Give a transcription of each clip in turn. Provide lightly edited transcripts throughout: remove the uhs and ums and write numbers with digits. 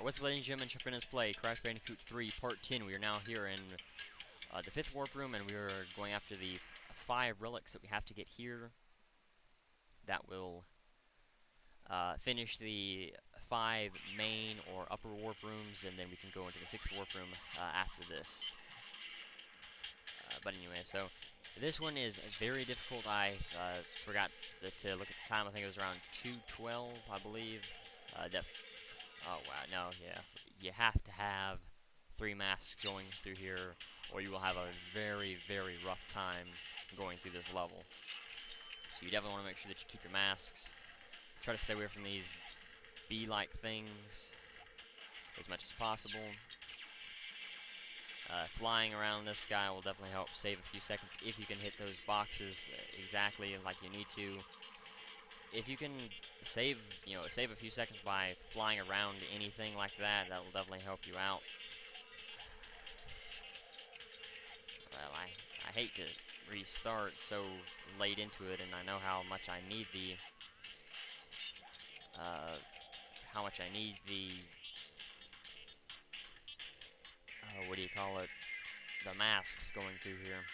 What's up, ladies and gentlemen? ChuckfinleLP Play Crash Bandicoot 3 Part 10. We are now here in the 5th warp room, and we are going after the 5 relics that we have to get here. That will finish the 5 main or upper warp rooms, and then we can go into the 6th warp room after this. But anyway, so this one is very difficult. I forgot to look at the time. I think it was around 2:12, I believe. Oh wow, no, yeah. You have to have 3 masks going through here, or you will have a very, very rough time going through this level. So you definitely want to make sure that you keep your masks. Try to stay away from these bee-like things as much as possible. Flying around this guy will definitely help save a few seconds if you can hit those boxes exactly like you need to. If you can save a few seconds by flying around anything like that, that will definitely help you out. Well, I hate to restart so late into it, and I know how much I need the what do you call it? The masks going through here.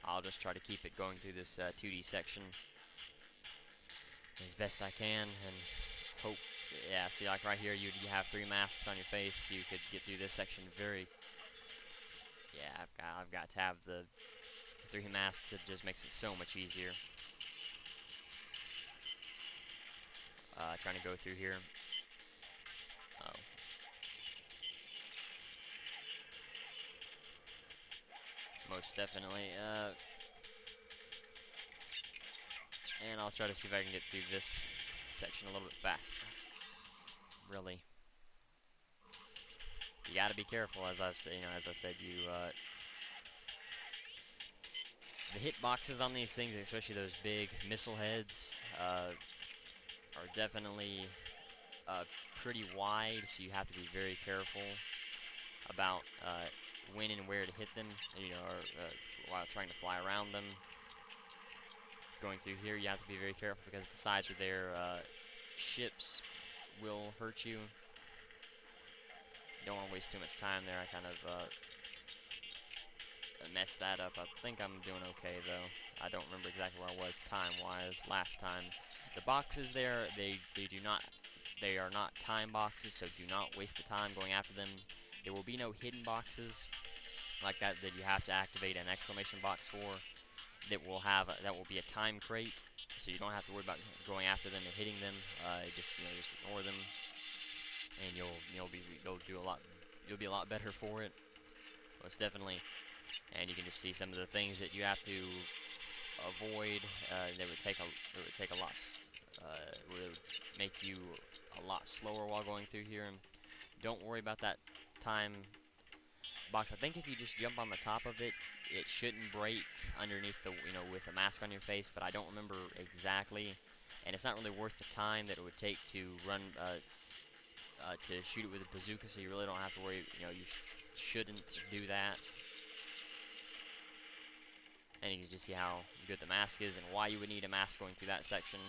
I'll just try to keep it going through this 2D section as best I can, and hope. Yeah, see, like right here, you have 3 masks on your face. You could get through this section very. Yeah, I've got to have the 3 masks. It just makes it so much easier. Trying to go through here. Oh. Most definitely. And I'll try to see if I can get through this section a little bit faster. Really, you got to be careful, as I've said. As I said, the hitboxes on these things, especially those big missile heads, are definitely pretty wide. So you have to be very careful about when and where to hit them. While trying to fly around them. Going through here, you have to be very careful because the sides of their ships will hurt you. Don't want to waste too much time there. I kind of messed that up. I think I'm doing okay, though. I don't remember exactly where I was time-wise last time. The boxes there, they are not time boxes, so do not waste the time going after them. There will be no hidden boxes like that you have to activate an exclamation box for. That will be a time crate, so you don't have to worry about going after them and hitting them. Just ignore them, and you'll be a lot better for it, most definitely. And you can just see some of the things that you have to avoid. That would make you a lot slower while going through here. And don't worry about that time box. I think if you just jump on the top of it, it shouldn't break underneath the, with a mask on your face, but I don't remember exactly, and it's not really worth the time that it would take to run, to shoot it with a bazooka, so you really don't have to worry, you shouldn't do that. And you can just see how good the mask is and why you would need a mask going through that section.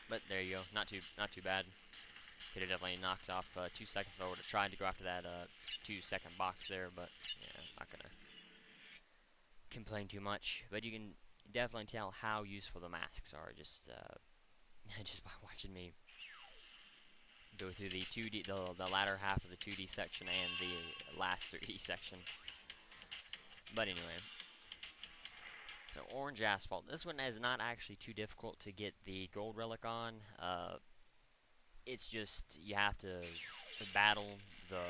But there you go, not too bad. Could have definitely knocked off 2 seconds if I would have tried to go after that 2-second box there, but yeah, I'm not gonna complain too much. But you can definitely tell how useful the masks are just just by watching me go through the 2D, the latter half of the 2D section and the last 3D section. But anyway, so orange asphalt. This one is not actually too difficult to get the gold relic on. It's just you have to battle the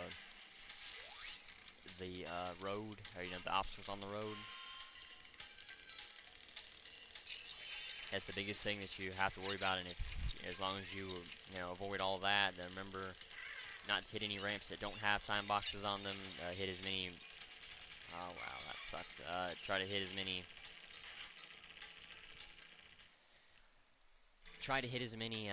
road, or the obstacles on the road. That's the biggest thing that you have to worry about, and as long as you avoid all that, then remember not to hit any ramps that don't have time boxes on them. Hit as many. Oh wow, that sucks. Try to hit as many. Try to hit as many.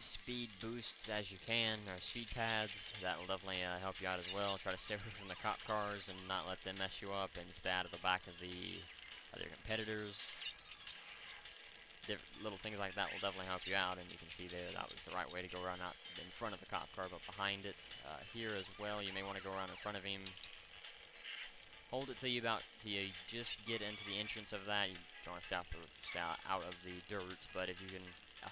Speed boosts as you can, or speed pads. That will definitely help you out as well. Try to stay away from the cop cars and not let them mess you up, and stay out of the back of their competitors. little things like that will definitely help you out. And you can see there that was the right way to go around, not in front of the cop car, but behind it. Here as well, you may want to go around in front of him. Hold it till you just get into the entrance of that. You don't want to stay out of the dirt, but if you can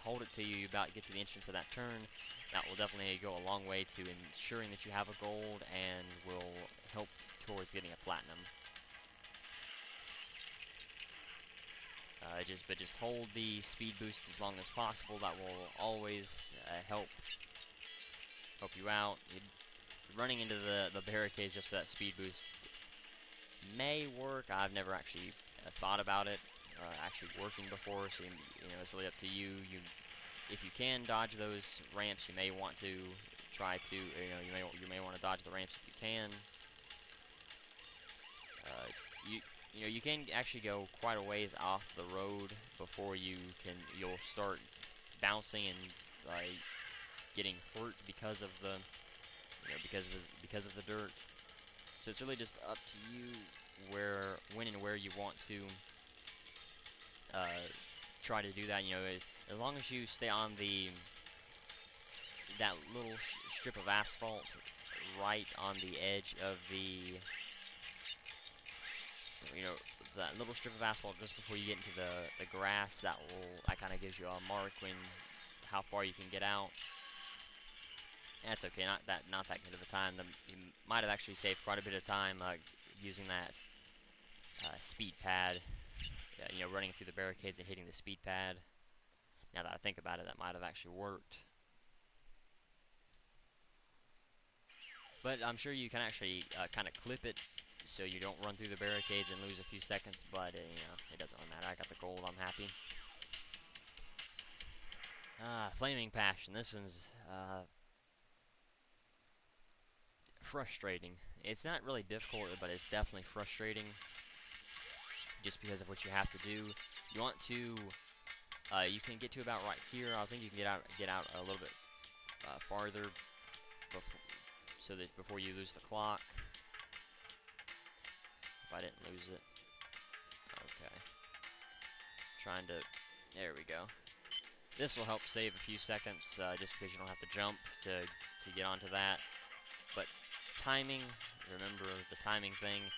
hold it till you about get to the entrance of that turn, that will definitely go a long way to ensuring that you have a gold and will help towards getting a platinum. Just hold the speed boost as long as possible. That will always help you out. Running into the barricades just for that speed boost may work. I've never actually thought about it actually working before, so it's really up to you. If you can dodge those ramps, you may want to try to. You may want to dodge the ramps if you can. You can actually go quite a ways off the road before you'll start bouncing and getting hurt because of the because of the dirt. So it's really just up to you when and where you want to try to do that. As long as you stay on that little strip of asphalt right on the edge of that little strip of asphalt just before you get into the grass, that kind of gives you a mark how far you can get out. That's okay, not that good of a time. You might have actually saved quite a bit of time using that speed pad. Running through the barricades and hitting the speed pad. Now that I think about it, that might have actually worked. But I'm sure you can actually kind of clip it so you don't run through the barricades and lose a few seconds. But it doesn't really matter. I got the gold. I'm happy. Flaming Passion. This one's frustrating. It's not really difficult, but it's definitely frustrating. Just because of what you have to do. You want to, you can get to about right here. I think you can get out a little bit farther, so that before you lose the clock. If I didn't lose it, okay. There we go. This will help save a few seconds, just because you don't have to jump to get onto that. But timing, remember the timing thing.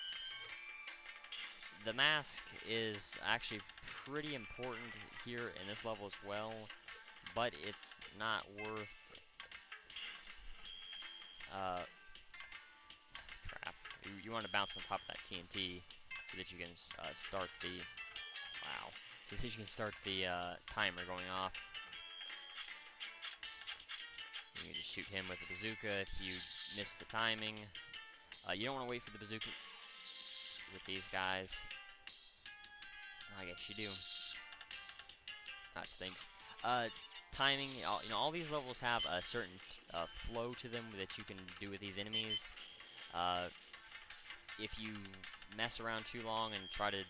The mask is actually pretty important here in this level as well, but it's not worth crap. You want to bounce on top of that TNT so that you can start the timer going off. You can just shoot him with the bazooka if you miss the timing. You don't want to wait for the bazooka with these guys. I guess you do. That stinks. Timing, all these levels have a certain flow to them that you can do with these enemies. If you mess around too long and try to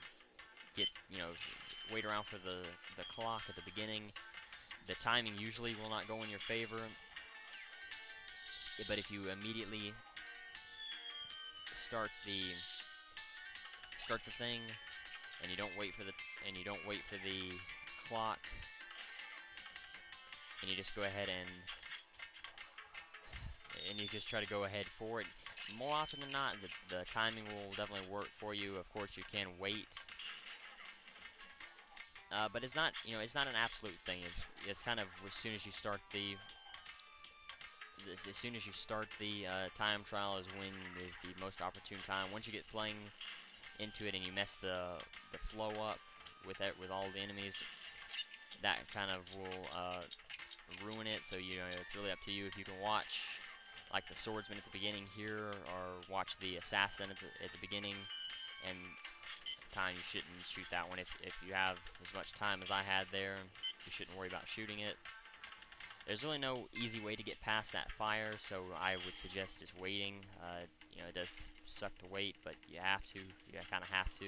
wait around for the clock at the beginning, the timing usually will not go in your favor. But if you immediately start the thing and you don't wait for the clock, and you just go ahead and you just try to go ahead for it, more often than not the timing will definitely work for you. Of course you can wait, but it's not an absolute thing. It's kind of as soon as you start the time trial is when is the most opportune time. Once you get playing into it and you mess the flow up with all the enemies, that kind of will ruin it. So it's really up to you if you can watch like the swordsman at the beginning here, or watch the assassin at the beginning, and time you shouldn't shoot that one. If you have as much time as I had there, you shouldn't worry about shooting it. There's really no easy way to get past that fire, so I would suggest just waiting. It does suck to wait, but you have to. You kind of have to.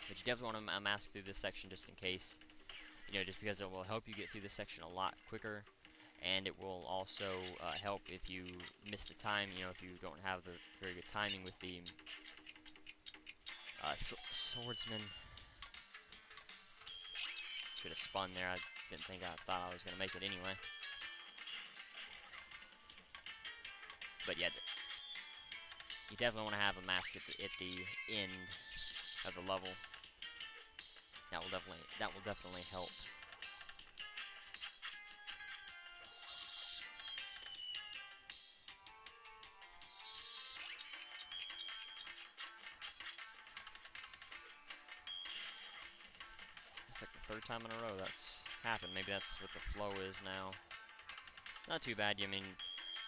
But you definitely want to mask through this section just in case. Just because it will help you get through this section a lot quicker, and it will also help if you miss the time. If you don't have the very good timing with the swordsman. should have spun there. I didn't think I thought I was going to make it anyway. But yeah, you definitely want to have a mask at the end of the level. That will definitely help. It's like the third time in a row that's happened. Maybe that's what the flow is now. Not too bad. I mean,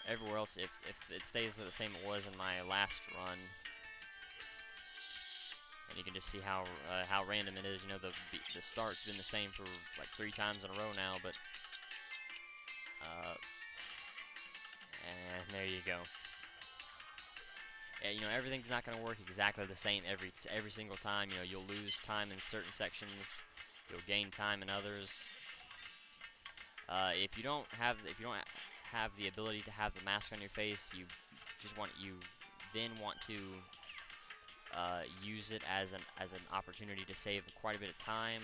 everywhere else, if it stays the same it was in my last run, and you can just see how random it is. You know, the start's been the same for like 3 times in a row now, but and there you go. Yeah, you know, everything's not going to work exactly the same every single time. You know, you'll lose time in certain sections, you'll gain time in others. If you don't have the ability to have the mask on your face, you then want to use it as an opportunity to save quite a bit of time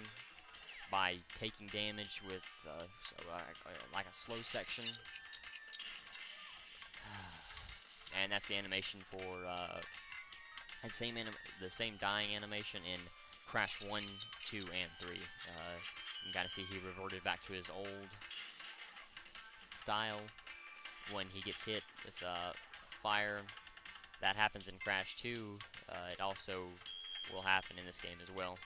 by taking damage with like a slow section. And that's the animation for the same dying animation in Crash 1, 2, and 3. You can kind of see he reverted back to his old style when he gets hit with fire. That happens in Crash 2. It also will happen in this game as well.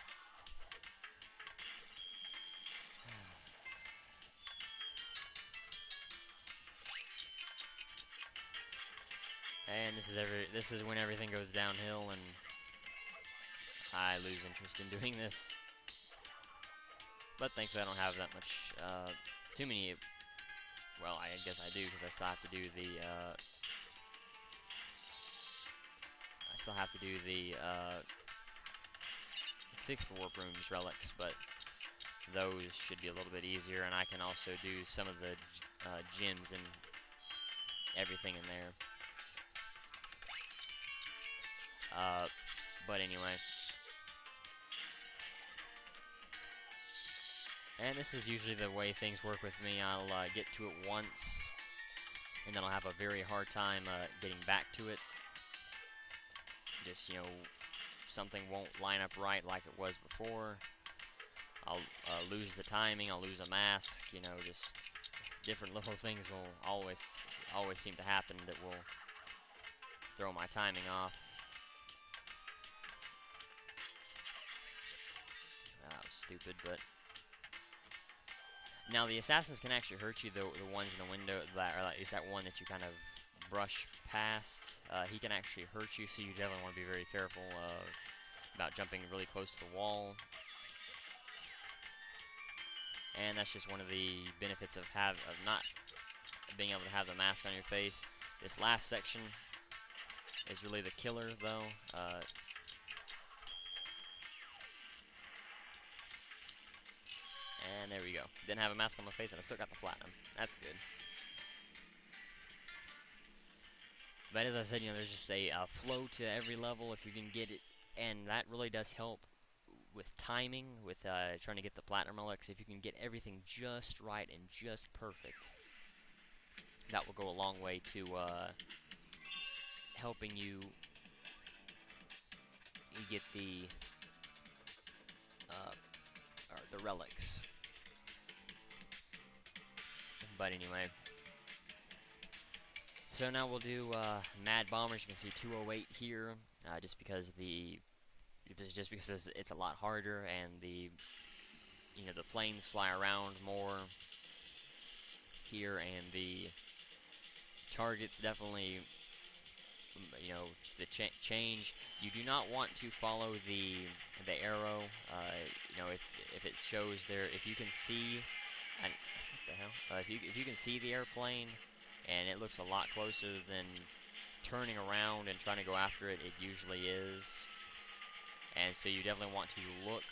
And this is when everything goes downhill and I lose interest in doing this. But thankfully I don't have that much, too many, well, I guess I do, because I still have to do the, 6th warp room's relics, but those should be a little bit easier, and I can also do some of the gems and everything in there. But anyway. And this is usually the way things work with me. I'll get to it once, and then I'll have a very hard time getting back to it. Just, you know, something won't line up right like it was before. I'll lose the timing, I'll lose a mask, you know, just different little things will always seem to happen that will throw my timing off. That was stupid, but now the assassins can actually hurt you. The ones in the window, or at least that one that you kind of brush past, he can actually hurt you. So you definitely want to be very careful about jumping really close to the wall. And that's just one of the benefits of not being able to have the mask on your face. This last section is really the killer, though. And there we go. Didn't have a mask on my face, and I still got the platinum. That's good. But as I said, you know, there's just a flow to every level if you can get it, and that really does help with timing, with trying to get the platinum relics. If you can get everything just right and just perfect, that will go a long way to helping you get the relics. But anyway, so now we'll do Mad Bombers. You can see 208 here, just because it's a lot harder, and the planes fly around more here, and the targets definitely, the change. You do not want to follow the arrow. If it shows there, if you can see, what the hell? If you can see the airplane, and it looks a lot closer than turning around and trying to go after it, it usually is. And so you definitely want to look,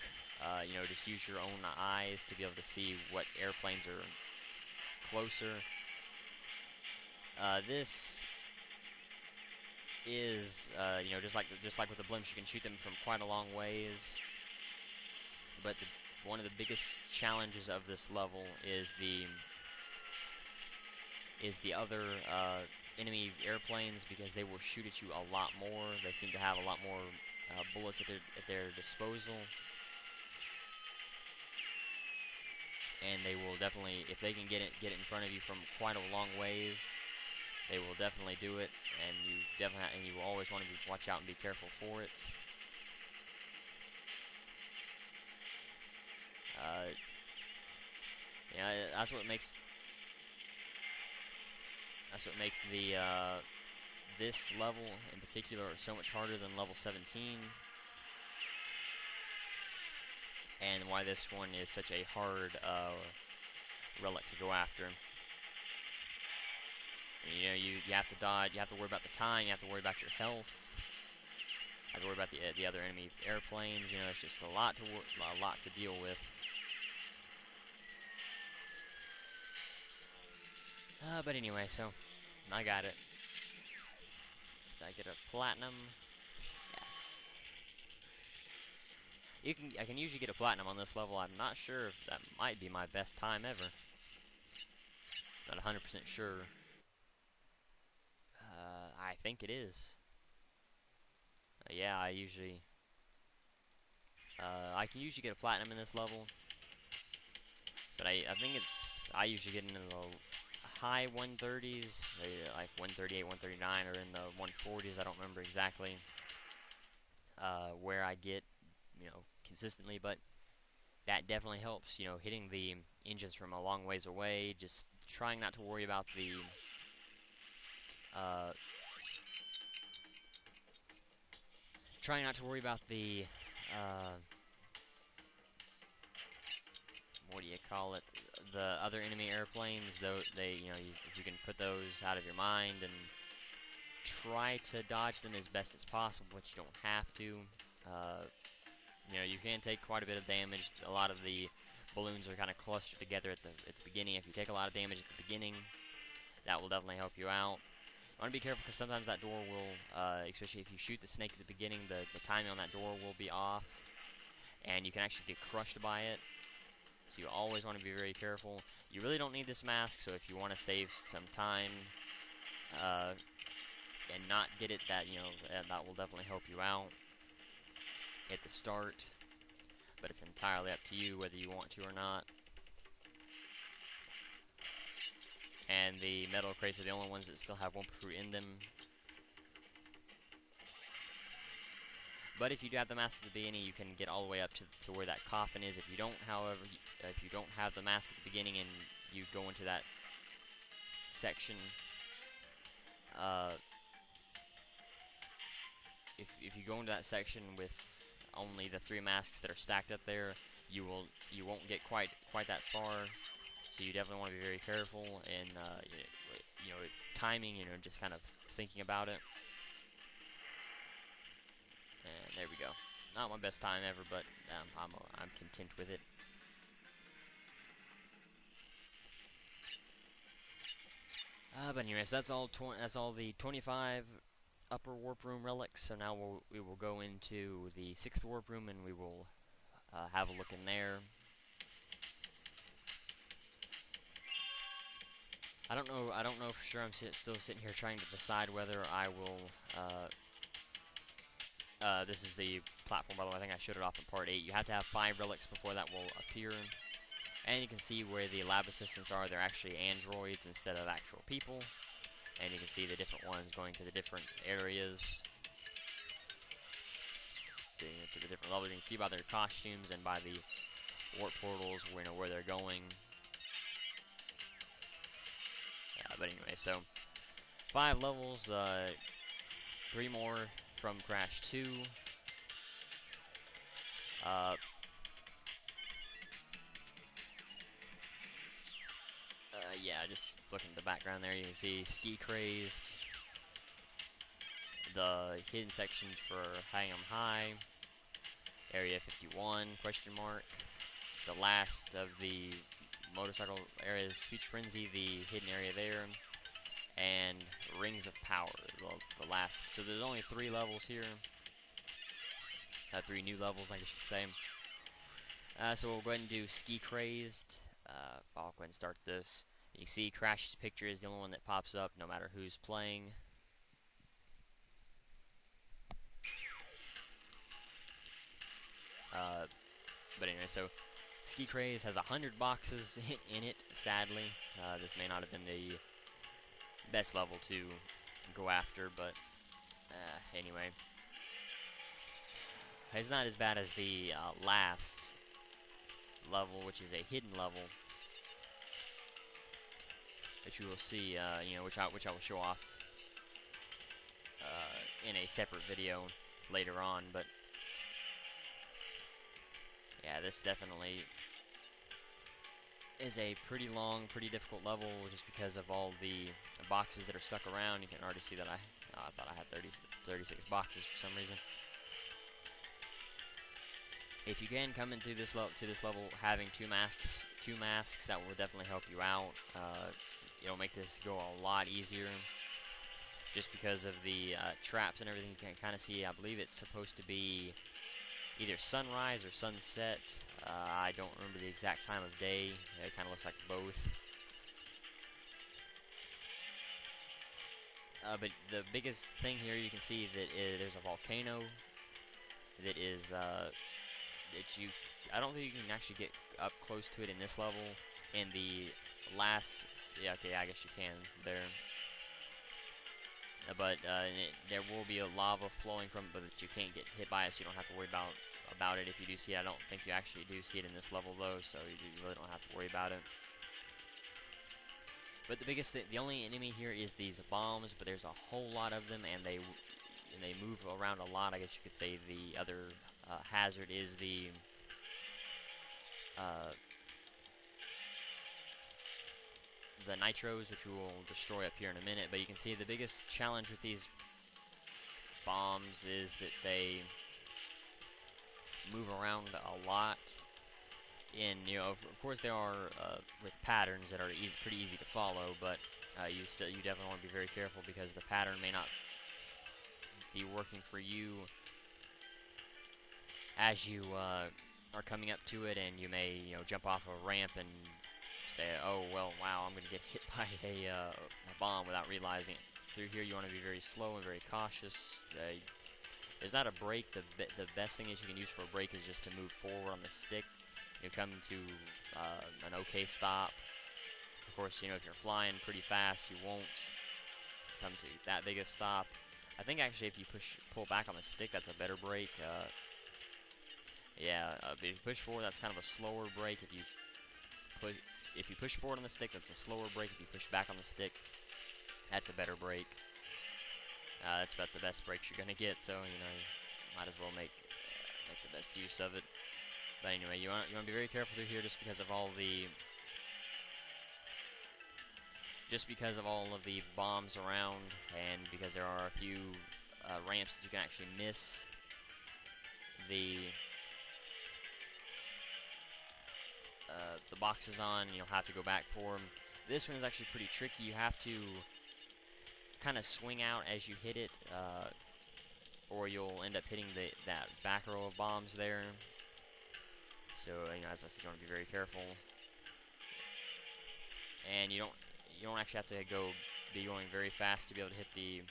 just use your own eyes to be able to see what airplanes are closer. This is, just like with the blimps, you can shoot them from quite a long ways. But one of the biggest challenges of this level is the other enemy airplanes, because they will shoot at you a lot more. They seem to have a lot more bullets at their disposal, and they will definitely, if they can get it in front of you from quite a long ways, they will definitely do it. And you will always want to watch out and be careful for it. Yeah, that's what makes the this level in particular so much harder than level 17, and why this one is such a hard relic to go after. You know, you have to dodge, you have to worry about the time, you have to worry about your health, you have to worry about the other enemy airplanes. You know, it's just a lot to deal with. But anyway, so I got it. Did I get a platinum? Yes. I can usually get a platinum on this level. I'm not sure if that might be my best time ever. Not 100% sure. I think it is. Yeah, I can usually get a platinum in this level. But I think I usually get into the high 130s, like 138, 139, or in the 140s. I don't remember exactly where I get, you know, consistently, but that definitely helps. You know, hitting the engines from a long ways away, just trying not to worry about the what do you call it? The other enemy airplanes, though, you know, if you can put those out of your mind and try to dodge them as best as possible, but you don't have to. You know, you can take quite a bit of damage. A lot of the balloons are kind of clustered together at the beginning. If you take a lot of damage at the beginning, that will definitely help you out. You want to be careful, because sometimes that door will, especially if you shoot the snake at the beginning, the timing on that door will be off, and you can actually get crushed by it. So you always want to be very careful. You really don't need this mask, so if you want to save some time and not get it, that will definitely help you out at the start. But it's entirely up to you whether you want to or not. And the metal crates are the only ones that still have Wumpa fruit in them. But if you do have the mask at the beginning, you can get all the way up to where that coffin is. If you don't, however, if you don't have the mask at the beginning and you go into that section, if you go into that section with only the 3 masks that are stacked up there, you won't get quite that far. So you definitely want to be very careful and you know, timing. You know, just kind of thinking about it. And there we go. Not my best time ever, but I'm content with it. But anyways, that's all the 25 upper warp room relics. So now we will go into the 6th warp room, and we will have a look in there. I don't know for sure. I'm still sitting here trying to decide whether I will. This is the platform, by the way. I think I showed it off in part 8. You have to have 5 relics before that will appear. And you can see where the lab assistants are. They're actually androids instead of actual people. And you can see the different ones going to the different areas. To the different levels. You can see by their costumes and by the warp portals where they're going. Yeah, but anyway, so 5 levels, 3 more from Crash 2. Yeah, just looking at the background there, you can see Ski Crazed, the hidden sections for Hang 'em High, Area 51, question mark, the last of the motorcycle areas, Speech Frenzy, the hidden area there, and Rings of Power, the last. So there's only 3 levels here. 3 new levels, I should say. So we'll go ahead and do Ski Crazed. I'll go ahead and start this. You see Crash's picture is the only one that pops up no matter who's playing. But anyway, so Ski Craze has 100 boxes in it, sadly. This may not have been the best level to go after, but anyway. It's not as bad as the last level, which is a hidden level, that you will see, you know, which I will show off in a separate video later on. But yeah, this definitely is a pretty long, pretty difficult level, just because of all the boxes that are stuck around. You can already see that I thought I had 36 boxes for some reason. If you can come into this level having two masks, that will definitely help you out. It'll make this go a lot easier, just because of the traps and everything. You can kind of see. I believe it's supposed to be either sunrise or sunset. I don't remember the exact time of day. It kind of looks like both. But the biggest thing here, you can see that there's a volcano that is I don't think you can actually get up close to it in this level. In the last, yeah, okay, I guess you can there. But there will be a lava flowing from it, but you can't get hit by it, so you don't have to worry about it. If you do see it, I don't think you actually do see it in this level though, so you really don't have to worry about it. But the biggest thing, the only enemy here is these bombs, but there's a whole lot of them, and they move around a lot. I guess you could say the other hazard is the nitros, which we will destroy up here in a minute. But you can see the biggest challenge with these bombs is that they move around a lot. In, you know, of course they are with patterns that are pretty easy to follow, but you definitely want to be very careful, because the pattern may not be working for you as you are coming up to it, and you may, you know, jump off a ramp and say, oh well, wow, I'm going to get hit by a bomb without realizing it. Through here, you want to be very slow and very cautious. There's not a brake. The best thing that you can use for a brake is just to move forward on the stick. You come to an okay stop. Of course, you know, if you're flying pretty fast, you won't come to that big a stop. I think actually if you pull back on the stick, that's a better brake. Yeah, if you push forward, that's kind of a slower brake. If you push forward on the stick, that's a slower brake. If you push back on the stick, that's a better brake. That's about the best brakes you're gonna get. So, you know, you might as well make the best use of it. But anyway, you want to be very careful through here, just because of all of the bombs around, and because there are a few ramps that you can actually miss the boxes on. You'll have to go back for them. This one is actually pretty tricky. You have to kind of swing out as you hit it, or you'll end up hitting that back row of bombs there. So, you know, as I said, you want to be very careful, and you don't actually have to be going very fast to be able to hit the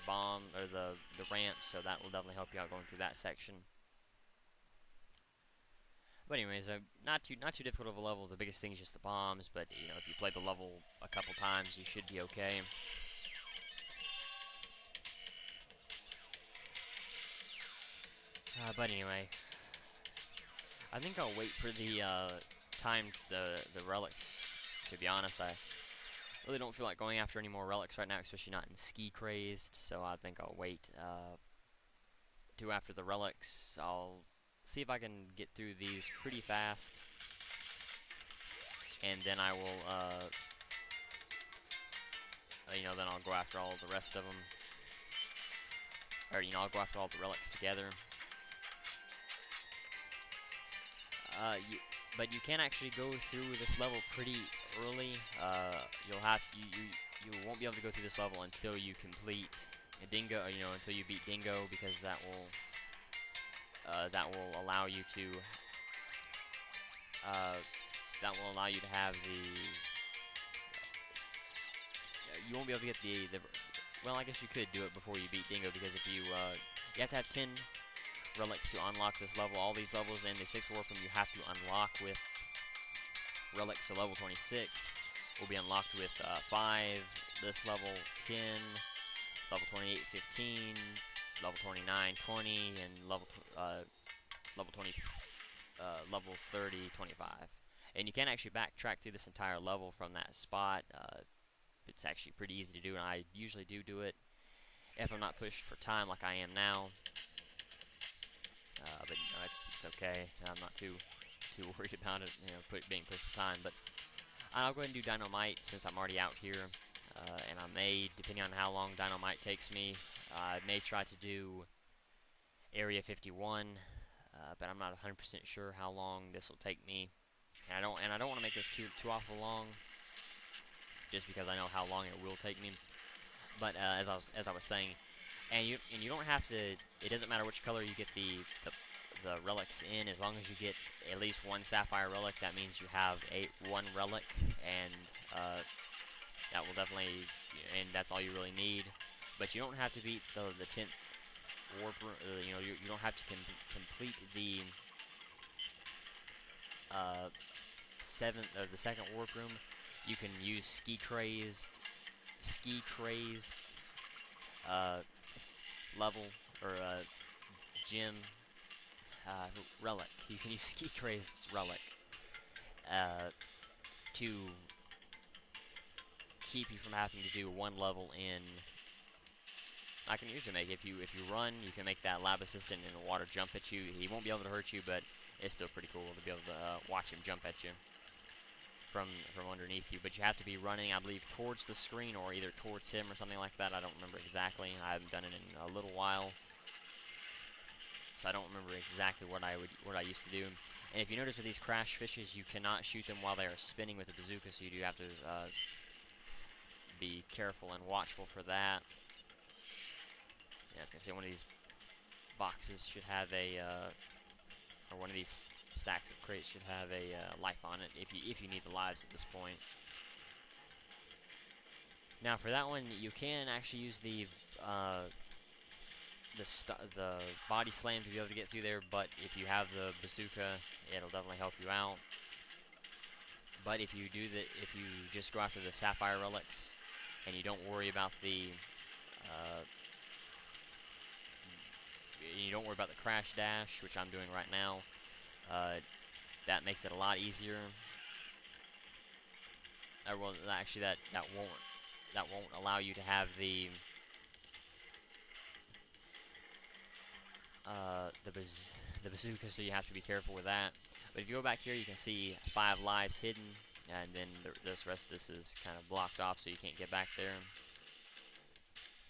bomb or the ramp. So that will definitely help you out going through that section. But anyways, not too difficult of a level. The biggest thing is just the bombs. But you know, if you play the level a couple times, you should be okay. But anyway, I think I'll wait for the the relics. To be honest, I really don't feel like going after any more relics right now, especially not in Ski Crazed. So I think I'll wait to after the relics. I'll see if I can get through these pretty fast, and then I will, you know, then I'll go after all the rest of them, or you know, I'll go after all the relics together. But you can actually go through this level pretty early. You won't be able to go through this level until you complete a Dingo, you know, until you beat Dingo, because that will that will allow you to have the. You won't be able to get the. Well, I guess you could do it before you beat Dingo, because if you you have to have 10 relics to unlock this level. All these levels in the 6th warp room you have to unlock with relics. So level 26 will be unlocked with 5. This level 10, level 28 15, level 29 20, and level 20 level 30 25. And you can actually backtrack through this entire level from that spot. It's actually pretty easy to do, and I usually do it if I'm not pushed for time like I am now. But you know, it's okay. I'm not too worried about it, you know, being pushed for time. But I'll go ahead and do Dynamite since I'm already out here, and I may, depending on how long Dynamite takes me, I may try to do Area 51, but I'm not 100% sure how long this will take me. And I don't want to make this too awful long, just because I know how long it will take me. But as I was saying, and you don't have to. It doesn't matter which color you get the relics in, as long as you get at least one sapphire relic. That means you have one relic, and that will definitely, and that's all you really need. But you don't have to beat the 10th warp. You know, you don't have to complete the 2nd warp room. You can use ski crazed level or gym relic. You can use ski crazed relic to keep you from having to do one level in. I can usually make, if you run, you can make that lab assistant in the water jump at you. He won't be able to hurt you, but it's still pretty cool to be able to watch him jump at you from underneath you. But you have to be running, I believe, towards the screen or either towards him or something like that. I don't remember exactly. I haven't done it in a little while, so I don't remember exactly what I used to do. And if you notice with these crash fishes, you cannot shoot them while they are spinning with the bazooka, so you do have to be careful and watchful for that. Yeah, I was gonna say one of these boxes should have a, or one of these stacks of crates should have a life on it if you need the lives at this point. Now for that one, you can actually use the body slam to be able to get through there, but if you have the bazooka, it'll definitely help you out. But if you just go after the sapphire relics and you don't worry about the crash dash, which I'm doing right now, that makes it a lot easier. Well, actually, that won't allow you to have the bazooka, so you have to be careful with that. But if you go back here, you can see 5 lives hidden, and then the rest of this is kind of blocked off, so you can't get back there.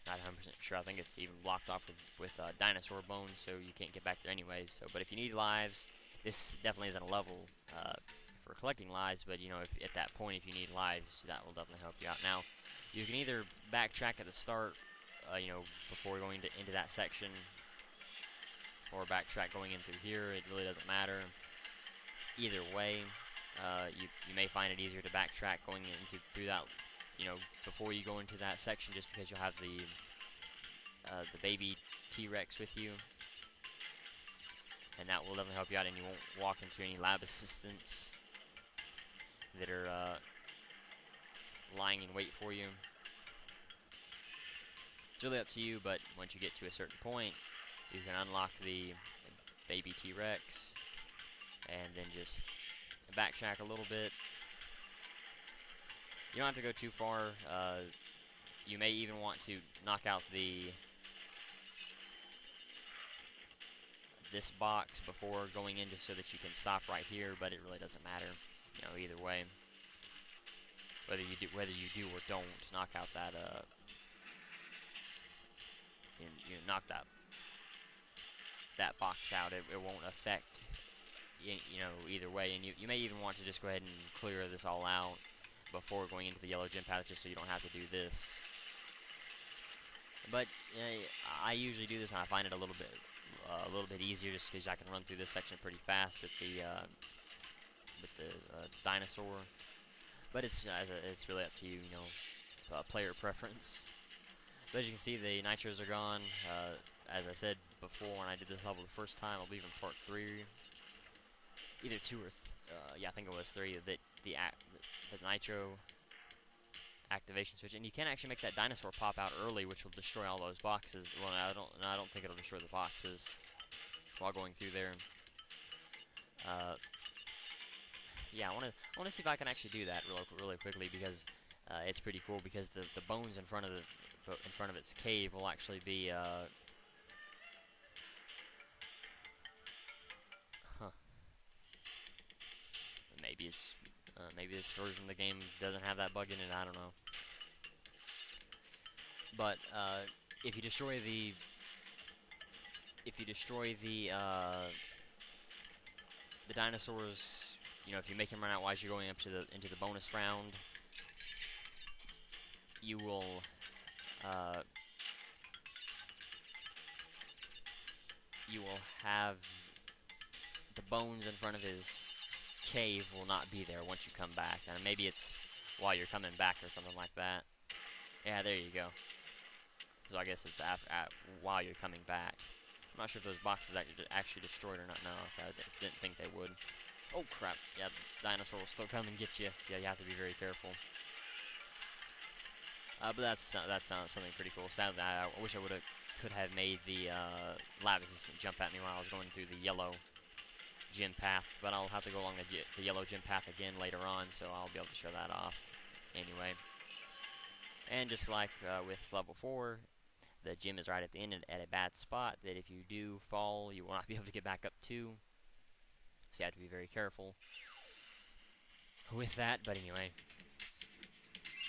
Not 100% sure. I think it's even blocked off with dinosaur bones, so you can't get back there anyway. So, but if you need lives, this definitely isn't a level for collecting lives. But you know, if at that point, if you need lives, that will definitely help you out. Now, you can either backtrack at the start, you know, before going into that section, or backtrack going in through here. It really doesn't matter. Either way, you may find it easier to backtrack going through that, you know, before you go into that section, just because you'll have the baby T-Rex with you, and that will definitely help you out, and you won't walk into any lab assistants that are lying in wait for you. It's really up to you, but once you get to a certain point, you can unlock the baby T-Rex, and then just backtrack a little bit. You don't have to go too far. You may even want to knock out this box before going in, just so that you can stop right here. But it really doesn't matter, you know, either way. Whether you do or don't knock out that you knock that box out, it won't affect you know, either way. And you may even want to just go ahead and clear this all out before going into the yellow gym pouch, just so you don't have to do this. But I usually do this, and I find it a little bit a little bit easier just because I can run through this section pretty fast with the dinosaur. But it's really up to you, you know, player preference. But as you can see, the nitros are gone. As I said before, when I did this level the first time, I believe in part 3, either 2 or yeah, I think it was 3. That the nitro activation switch, and you can actually make that dinosaur pop out early, which will destroy all those boxes. Well, I don't think it'll destroy the boxes while going through there. Yeah, I want to see if I can actually do that really quickly, because it's pretty cool, because the bones in front of its cave will actually be maybe this version of the game doesn't have that bug in it, I don't know. But if you destroy the dinosaurs, you know, if you make them run out while you're going up to into the bonus round, you will have the bones in front of his cave will not be there once you come back. And maybe it's while you're coming back or something like that. Yeah, there you go. So I guess it's while you're coming back. I'm not sure if those boxes actually destroyed or not. No, I didn't think they would. Oh crap! Yeah, the dinosaur will still come and get you. Yeah, you have to be very careful. But that's something pretty cool. Sadly, I wish I could have made the lab assistant jump at me while I was going through the yellow gym path. But I'll have to go along the yellow gym path again later on, so I'll be able to show that off anyway. And just like with level 4, the gym is right at the end at a bad spot that if you do fall, you will not be able to get back up to. So you have to be very careful with that. But anyway,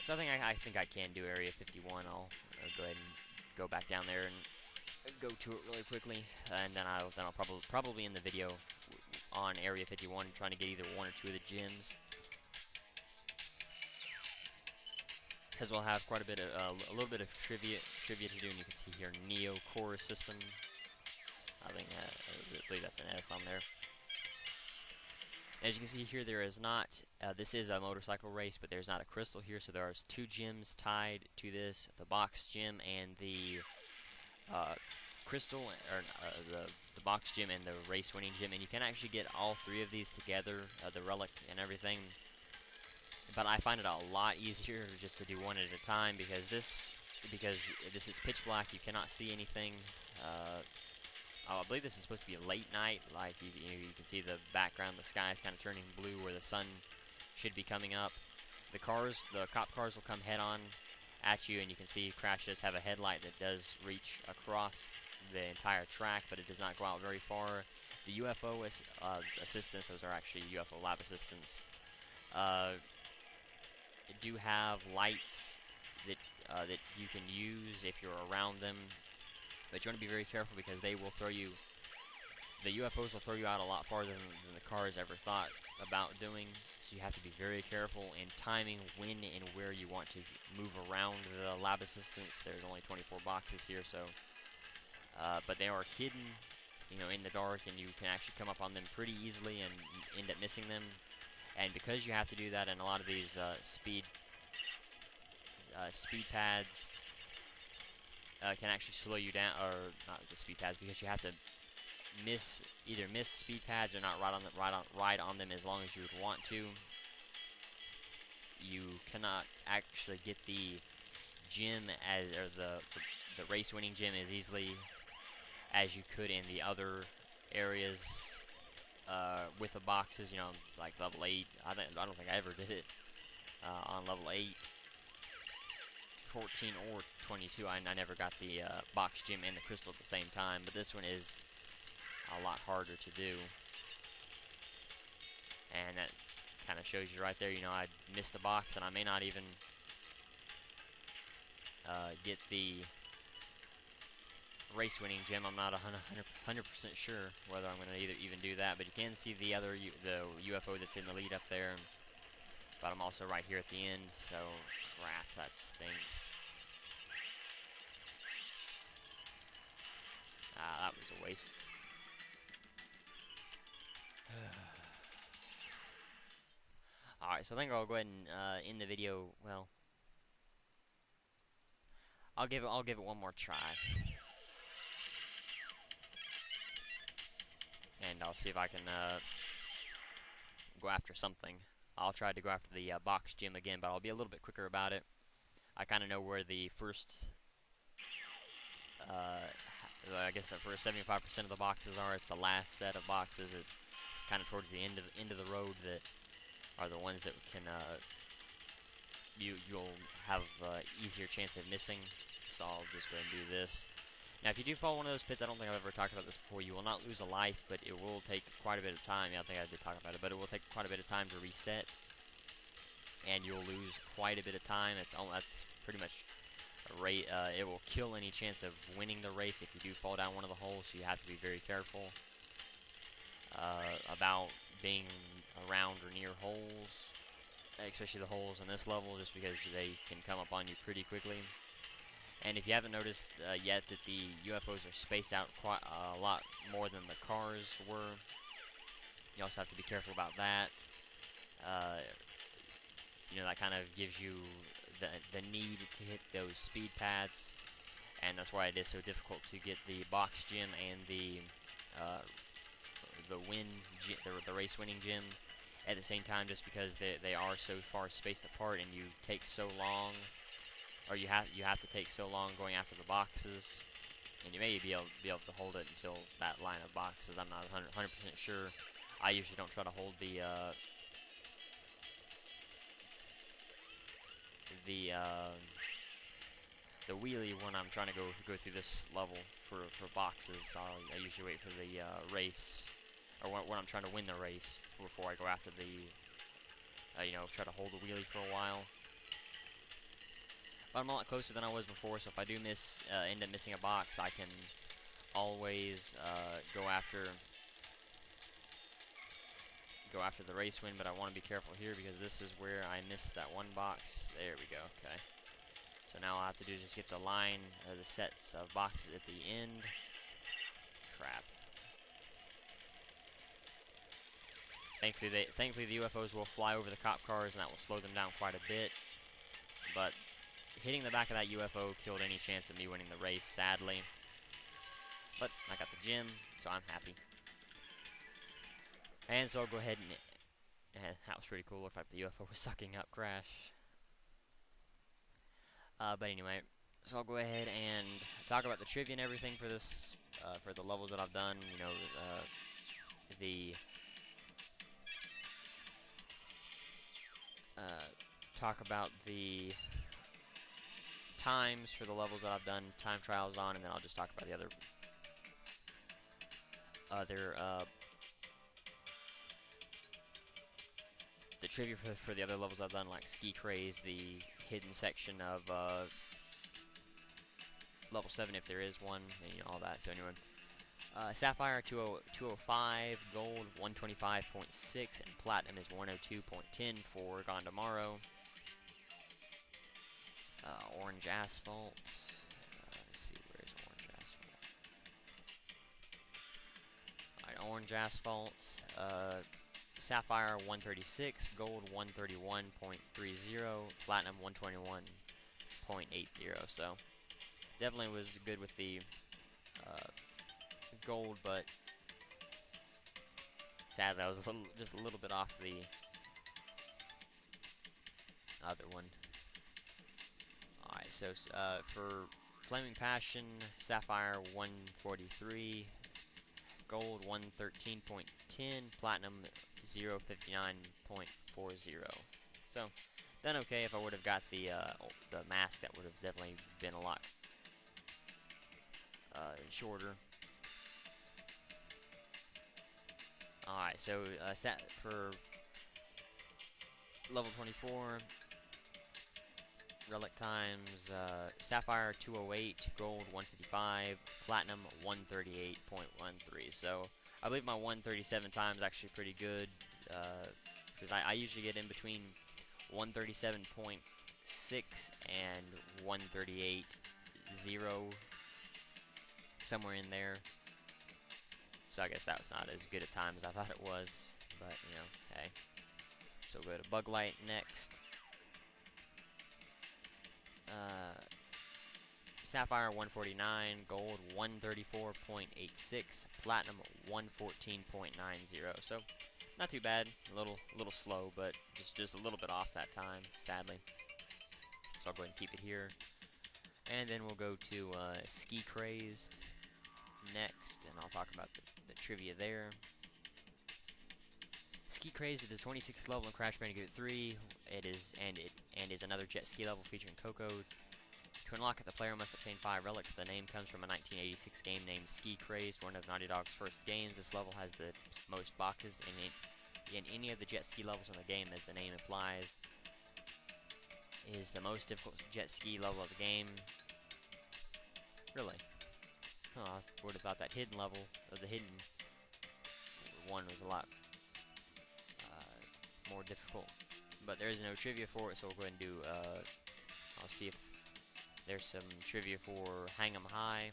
so I think I can do Area 51. I'll go ahead and go back down there and go to it really quickly, and then I'll probably end the video on Area 51, trying to get either 1 or 2 of the gyms. Because we'll have quite a little bit of trivia to do, and you can see here Neo Core Systems. I believe that's an S on there. As you can see here, there is not. This is a motorcycle race, but there's not a crystal here, so there are 2 gyms tied to this: the box gym and the crystal, or the box gym and the race winning gym. And you can actually get all 3 of these together, the relic and everything. But I find it a lot easier just to do 1 at a time, because this is pitch black. You cannot see anything. I believe this is supposed to be a late night. Like you can see the background, the sky is kind of turning blue where the sun should be coming up. The cop cars will come head on at you, and you can see Crash does have a headlight that does reach across the entire track, but it does not go out very far. The UFO assistants, those are actually UFO lab assistants, do have lights that you can use if you're around them, but you want to be very careful, because they will throw you. The UFOs will throw you out a lot farther than the cars ever thought about doing. So you have to be very careful in timing when and where you want to move around the lab assistants. There's only 24 boxes here, so but they are hidden, you know, in the dark, and you can actually come up on them pretty easily and end up missing them. And because you have to do that, and a lot of these speed pads can actually slow you down, or not the speed pads, because you have to either miss speed pads or not ride on them as long as you would want to. You cannot actually get the gym or the race winning gym as easily as you could in the other areas with the boxes, you know, like level 8. I don't think I ever did it on level 8, 14, or 22. I never got the box gym and the crystal at the same time, but this one is a lot harder to do. And that kind of shows you right there, you know, I missed the box, and I may not even get the race winning gym. I'm not 100% sure whether I'm going to even do that, but you can see the UFO that's in the lead up there. But I'm also right here at the end, so crap, that stinks. That was a waste. Alright, so I think I'll go ahead and end the video. Well, I'll give it one more try. And I'll see if I can go after something. I'll try to go after the box gym again, but I'll be a little bit quicker about it. I kind of know where the first, I guess the first 75% of the boxes are. It's the last set of boxes, kind of towards the end of the road, that are the ones that can you'll have easier chance of missing. So I'll just go ahead and do this. Now, if you do fall one of those pits, I don't think I've ever talked about this before, you will not lose a life, but it will take quite a bit of time. Yeah, I think I did talk about it, but it will take quite a bit of time to reset, and you'll lose quite a bit of time. That's pretty much a rate. It will kill any chance of winning the race if you do fall down one of the holes, so you have to be very careful about being around or near holes, especially the holes in this level, just because they can come up on you pretty quickly. And if you haven't noticed yet that the UFOs are spaced out quite a lot more than the cars were, you also have to be careful about that. You know, that kind of gives you the need to hit those speed pads, and that's why it is so difficult to get the box gym and the race winning gym at the same time, just because they are so far spaced apart, and you take so long. Or you have to take so long going after the boxes, and you may be able to hold it until that line of boxes. I'm not 100% sure. I usually don't try to hold the wheelie when I'm trying to go through this level for boxes. I usually wait for the race, or when I'm trying to win the race before I go after the try to hold the wheelie for a while. But I'm a lot closer than I was before, so if I do end up missing a box, I can always go after the race win. But I want to be careful here, because this is where I missed that one box. There we go. Okay. So now all I have to do is just get the line, the sets of boxes at the end. Crap. Thankfully the UFOs will fly over the cop cars, and that will slow them down quite a bit. But hitting the back of that UFO killed any chance of me winning the race, sadly. But I got the gym, so I'm happy. And so I'll go ahead and that was pretty cool. Looked like the UFO was sucking up Crash. But anyway, so I'll go ahead and talk about the trivia and everything for this, for the levels that I've done. You know, talk about the times for the levels that I've done time trials on, and then I'll just talk about the other the trivia for the other levels I've done, like Ski Craze, the hidden section of level 7 if there is one, and all that. So anyway, Sapphire 205, Gold 125.6, and Platinum is 102.10 for Gone Tomorrow. Orange Asphalt. Let's see, where's Orange Asphalt? Alright, Orange Asphalt. Sapphire 136, Gold 131.30, Platinum 121.80. So definitely was good with the Gold, but sadly I was just a little bit off the other one. Alright, so for Flaming Passion, Sapphire 143, Gold 113.10, Platinum 059.40. So then okay, if I would have got the mask, that would have definitely been a lot shorter. Alright, so for level 24, Relic times, Sapphire 208, Gold 155, Platinum 138.13. So I believe my 137 time is actually pretty good, because I usually get in between 137.6 and 138.0, somewhere in there. So I guess that was not as good a time as I thought it was, but hey. So we'll go to Bug Light next. Sapphire 149, Gold 134.86, Platinum 114.90. So not too bad. A little slow, but just a little bit off that time, sadly. So I'll go ahead and keep it here. And then we'll go to Ski Crazed next, and I'll talk about the trivia there. Ski Crazed is the 26th level in Crash Bandicoot 3. It is another jet ski level featuring Coco. To unlock it, the player must obtain 5 relics. The name comes from a 1986 game named Ski Crazed, one of Naughty Dog's first games. This level has the most boxes in any of the jet ski levels in the game, as the name implies. It is the most difficult jet ski level of the game. Really? Huh, I would have thought that hidden level, or the hidden one, was a lot more difficult. But there is no trivia for it, so we'll go ahead and do, I'll see if there's some trivia for Hang 'em High.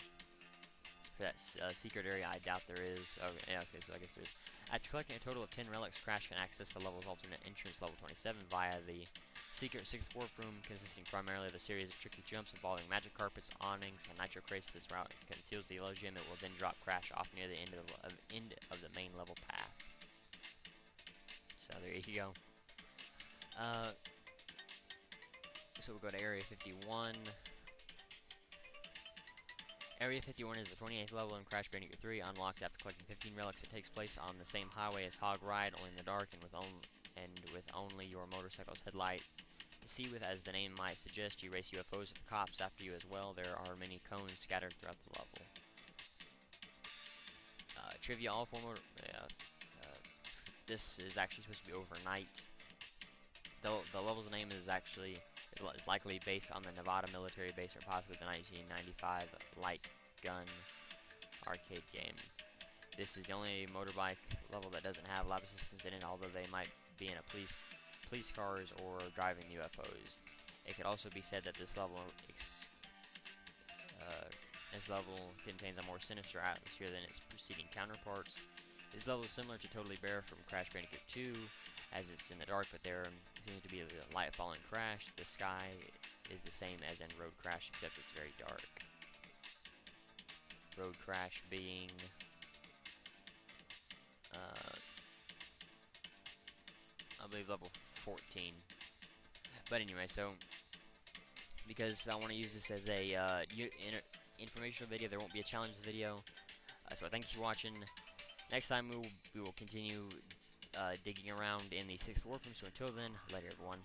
For that secret area, I doubt there is. Okay, yeah, okay, so I guess there is. After collecting a total of 10 relics, Crash can access the level's alternate entrance, level 27, via the secret 6th warp room, consisting primarily of a series of tricky jumps involving magic carpets, awnings, and nitro crates. This route conceals the yellow gem. It will then drop Crash off near the end of the main level path. So there you go. So we'll go to Area 51. Area 51 is the 28th level in Crash Bandicoot 3, unlocked after collecting 15 relics. It takes place on the same highway as Hog Ride, only in the dark and with only your motorcycle's headlight to see with. As the name might suggest, you race UFOs with the cops after you as well. There are many cones scattered throughout the level. Trivia: all 4 this is actually supposed to be overnight. The level's name is likely based on the Nevada military base, or possibly the 1995 light gun arcade game. This is the only motorbike level that doesn't have lap assistance in it, although they might be in a police cars or driving UFOs. It could also be said that this level contains a more sinister atmosphere than its preceding counterparts. This level is similar to Totally Bare from Crash Bandicoot 2, as it's in the dark, but there seems to be a light following Crash. The sky is the same as in Road Crash, except it's very dark. Road Crash being I believe level 14. But anyway, so because I want to use this as a informational video, there won't be a challenge video. So I thank you for watching. Next time we will continue digging around in the 6th warp room. So until then, later everyone.